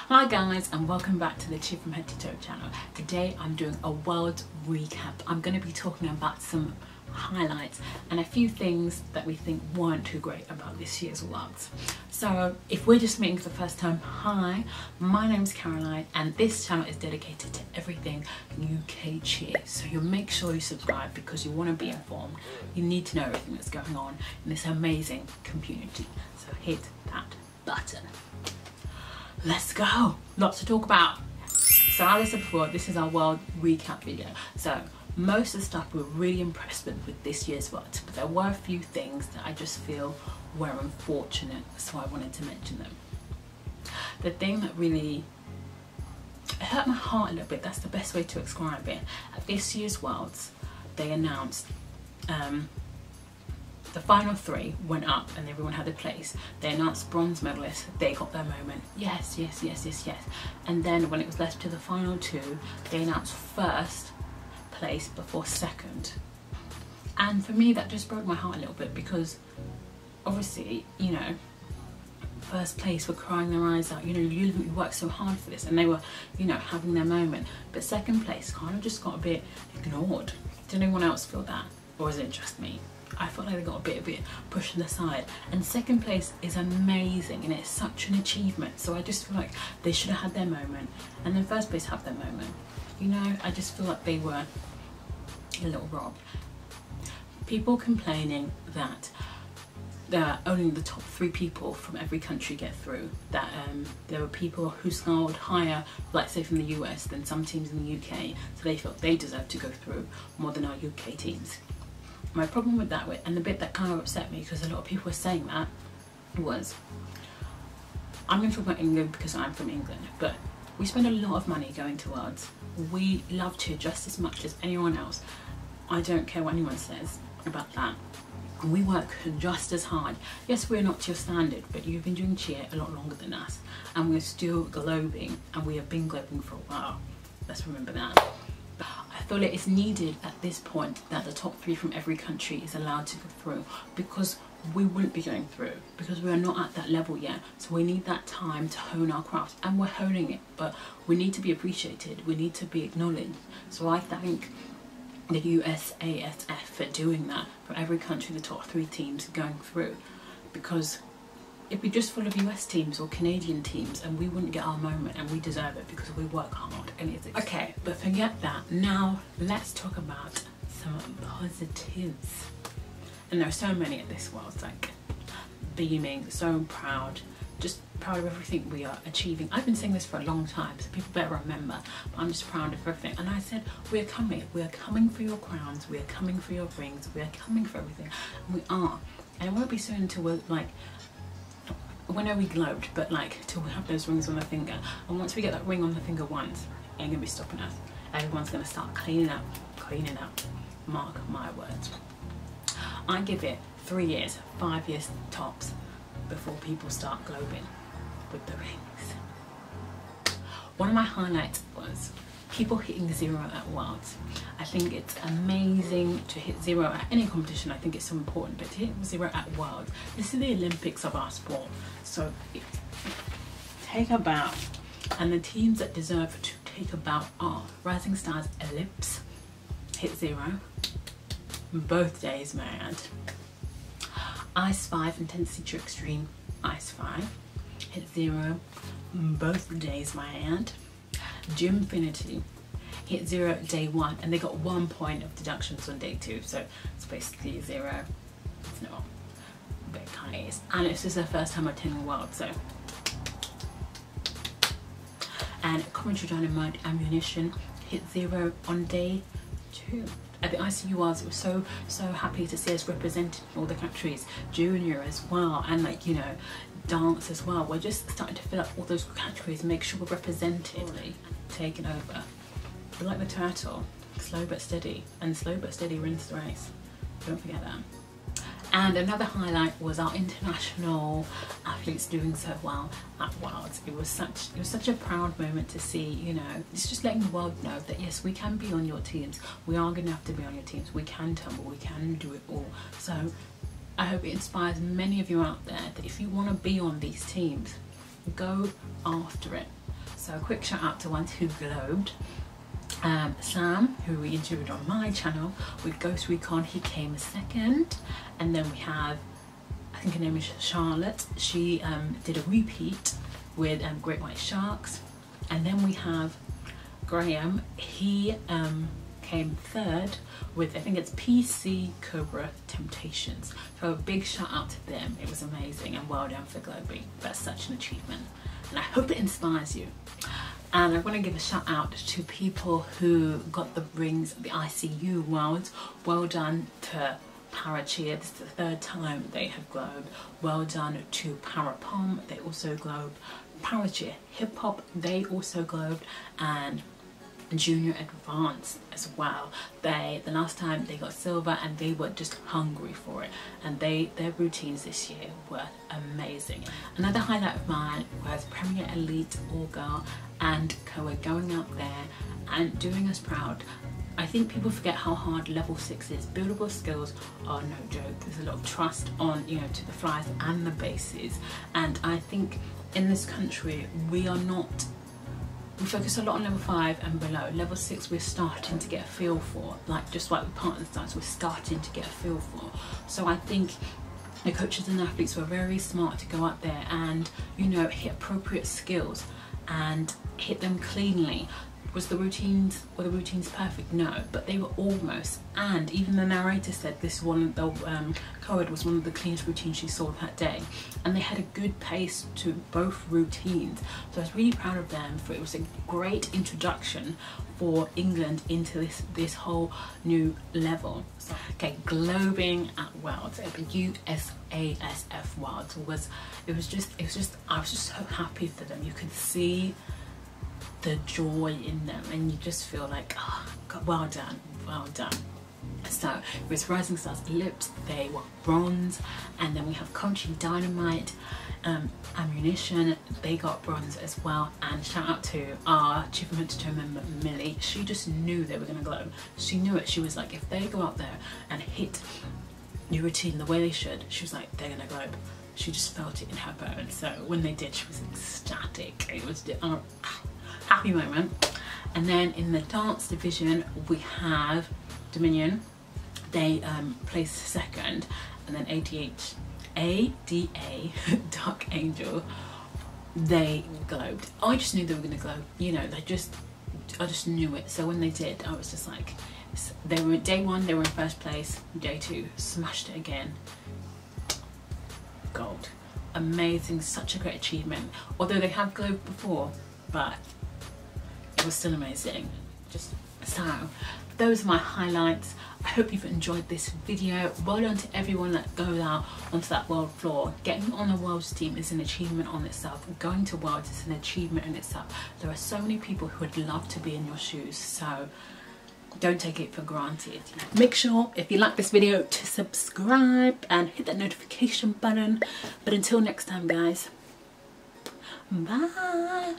Hi guys, and welcome back to the Cheer from Head to Toe channel. Today I'm doing a world recap. I'm going to be talking about some highlights and a few things that we think weren't too great about this year's Worlds. So if we're just meeting for the first time, hi, my name's Caroline and this channel is dedicated to everything UK cheer. So you'll make sure you subscribe because you want to be informed. You need to know everything that's going on in this amazing community. So hit that button. Let's go. Lots to talk about. So as I said before, this is our world recap video. So most of the stuff we were really impressed with this year's World, but there were a few things that I just feel were unfortunate, so I wanted to mention them. The thing that really hurt my heart a little bit, that's the best way to describe it. At this year's Worlds, they announced the final three went up and everyone had a place. They announced bronze medalists, they got their moment. Yes. And then when it was left to the final two, they announced first place before second. And for me, that just broke my heart a little bit because obviously, you know, first place were crying their eyes out, you know, you worked so hard for this, and they were, you know, having their moment. But second place kind of just got a bit ignored. Did anyone else feel that? Or is it just me? I felt like they got a bit pushed to the side. And second place is amazing and it's such an achievement. So I just feel like they should have had their moment and then first place have their moment. You know, I just feel like they were a little robbed. People complaining that only the top 3 people from every country get through. That there were people who scored higher, like say from the US, than some teams in the UK. So they felt they deserved to go through more than our UK teams. My problem with that, and the bit that kind of upset me, because a lot of people were saying that, was, I'm going to talk about England because I'm from England, but we spend a lot of money going to Worlds. We love cheer just as much as anyone else. I don't care what anyone says about that. We work just as hard. Yes, we're not to your standard, but you've been doing cheer a lot longer than us, and we're still globing, and we have been globing for a while. Let's remember that. I feel it is needed at this point that the top 3 from every country is allowed to go through, because we wouldn't be going through because we are not at that level yet. So we need that time to hone our craft, and we're honing it, but we need to be appreciated, we need to be acknowledged. So I thank the USASF for doing that for every country, the top 3 teams going through, because it'd be just full of US teams or Canadian teams and we wouldn't get our moment, and we deserve it because we work hard and it's okay. But forget that. Now let's talk about some positives. And there are so many at this World, like beaming, so proud, just proud of everything we are achieving. I've been saying this for a long time, so people better remember, but I'm just proud of everything. And I said, we're coming for your crowns, we're coming for your rings, we're coming for everything, and we are. And it won't be soon until we're like, when are we globed, but like till we have those rings on the finger. And once we get that ring on the finger once, it ain't gonna be stopping us. Everyone's gonna start cleaning up. Mark my words. I give it 3 years, 5 years tops before people start globing with the rings. One of my highlights was people hitting 0 at Worlds. I think it's amazing to hit 0 at any competition. I think it's so important, but to hit 0 at Worlds, this is the Olympics of our sport. So take a bow, and the teams that deserve to take a bow are Rising Stars Ellipse, hit 0, both days may I add. Ice 5 Intensity to Extreme, Ice 5, hit 0, both days may I add. Gymfinity hit 0 day 1, and they got 1 point of deductions on day 2, so it's basically 0. It's not, but it kind of is. And it's just their first time attending World, so. And Commentary Dynamite Ammunition hit 0 on day 2. At the ICU Worlds, it was so happy to see us representing all the countries, junior as well, and like, you know, dance as well. We're just starting to fill up all those categories, make sure we're represented, taking over. We're like the turtle, slow but steady, and slow but steady wins the race. Don't forget that. And another highlight was our international athletes doing so well at Worlds. It was such a proud moment to see, you know, it's just letting the world know that yes, we can be on your teams. We are going to have to be on your teams. We can tumble, we can do it all. So I hope it inspires many of you out there that if you want to be on these teams, go after it. So a quick shout out to ones who globed. Sam, who we interviewed on my channel with Ghost Recon, he came second. And then we have, I think her name is Charlotte, she did a repeat with Great White Sharks. And then we have Graham, he came third with, I think it's PC Cobra Temptations. So a big shout out to them, it was amazing, and well done for globing. That's such an achievement, and I hope it inspires you. And I want to give a shout out to people who got the rings at the ICU Worlds. Well done to Para Cheer, this is the 3rd time they have globed. Well done to Para Pom, they also globed. Para Cheer Hip Hop, they also globed. And Junior Advanced as well. The last time they got silver, and they were just hungry for it, and their routines this year were amazing. Another highlight of mine was Premier Elite All Girl and Koa going out there and doing us proud. I think people forget how hard level 6 is. Buildable skills are no joke. There's a lot of trust on, you know, to the flyers and the bases, and I think in this country we focus a lot on level 5 and below. Level 6 we're starting to get a feel for, like just like with partner stance, we're starting to get a feel for. So I think the coaches and athletes were very smart to go up there and, you know, hit appropriate skills and hit them cleanly. Was the routines perfect? No, but they were almost. And even the narrator said this one, the Coed was one of the cleanest routines she saw that day, and they had a good pace to both routines. So I was really proud of them, for it was a great introduction for England into this whole new level. So, okay, globing at Worlds, at the USASF Worlds I was just so happy for them. You could see the joy in them, and you just feel like, oh God, well done, well done. So it was Rising Stars Lips, they were bronze, and then we have Country Dynamite, Ammunition, they got bronze as well. And shout out to our Chief Mentor member Millie, she just knew they were going to glow. She knew it. She was like, if they go out there and hit your routine the way they should, she was like, they're going to globe. She just felt it in her bones. So when they did, she was ecstatic. It was happy moment. And then in the dance division we have Dominion, they placed second, and then ADA Dark Angel, they globed. I just knew they were going to globe, you know, I just knew it. So when they did, I was just like, they were day 1 they were in 1st place, day 2 smashed it again, gold. Amazing, such a great achievement. Although they have globed before, but it was still amazing. Just so those are my highlights. I hope you've enjoyed this video. Well done to everyone that goes out onto that world floor. Getting on a Worlds team is an achievement on itself. Going to Worlds is an achievement in itself. There are so many people who would love to be in your shoes, so don't take it for granted. Make sure, if you like this video, to subscribe and hit that notification button. But until next time, guys, bye.